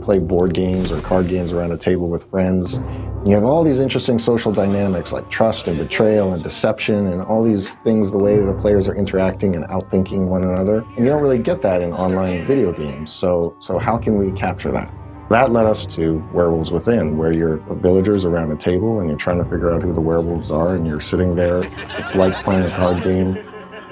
play board games or card games around a table with friends. And you have all these interesting social dynamics like trust and betrayal and deception and all these things, the way the players are interacting and outthinking one another. And you don't really get that in online video games. So how can we capture that? That led us to Werewolves Within, where you're villagers around a table and you're trying to figure out who the werewolves are, and you're sitting there. It's like playing a card game,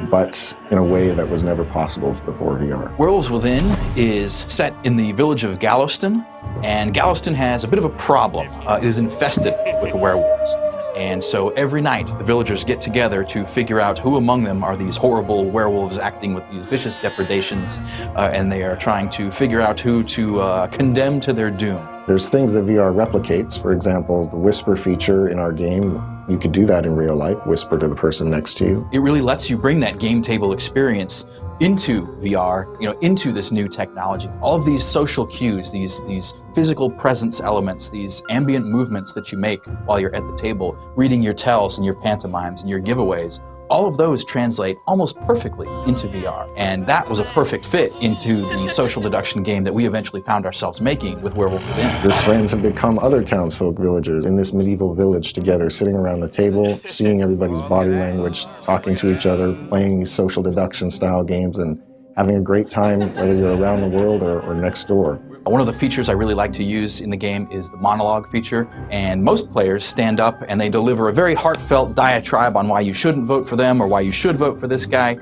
but in a way that was never possible before VR. Werewolves Within is set in the village of Galveston, and Galveston has a bit of a problem. It is infested with werewolves. And so every night, the villagers get together to figure out who among them are these horrible werewolves acting with these vicious depredations, and they are trying to figure out who to condemn to their doom. There's things that VR replicates. For example, the whisper feature in our game, you could do that in real life, whisper to the person next to you. It really lets you bring that game table experience into VR, into this new technology. All of these social cues, these physical presence elements, these ambient movements that you make while you're at the table, reading your tells and your pantomimes and your giveaways, all of those translate almost perfectly into VR. And that was a perfect fit into the social deduction game that we eventually found ourselves making with Werewolves Within. Your friends have become other townsfolk villagers in this medieval village together, sitting around the table, seeing everybody's body language, talking to each other, playing these social deduction style games, and having a great time, whether you're around the world or next door. One of the features I really like to use in the game is the monologue feature, and most players stand up and they deliver a very heartfelt diatribe on why you shouldn't vote for them or why you should vote for this guy.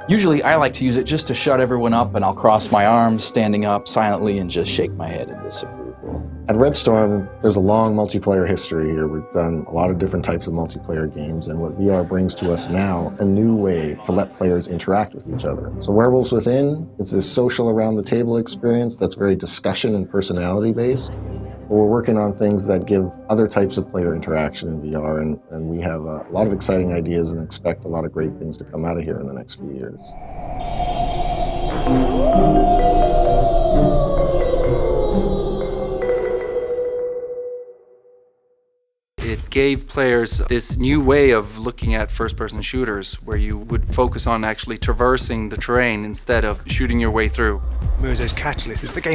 Usually I like to use it just to shut everyone up, and I'll cross my arms, standing up silently, and just shake my head in disapproval. At Red Storm, there's a long multiplayer history here. We've done a lot of different types of multiplayer games, and what VR brings to us now, a new way to let players interact with each other. So Werewolves Within is this social around the table experience that's very discussion and personality based. But we're working on things that give other types of player interaction in VR, and we have a lot of exciting ideas and expect a lot of great things to come out of here in the next few years. It gave players this new way of looking at first-person shooters, where you would focus on actually traversing the terrain instead of shooting your way through. Mirror's Edge Catalyst is the game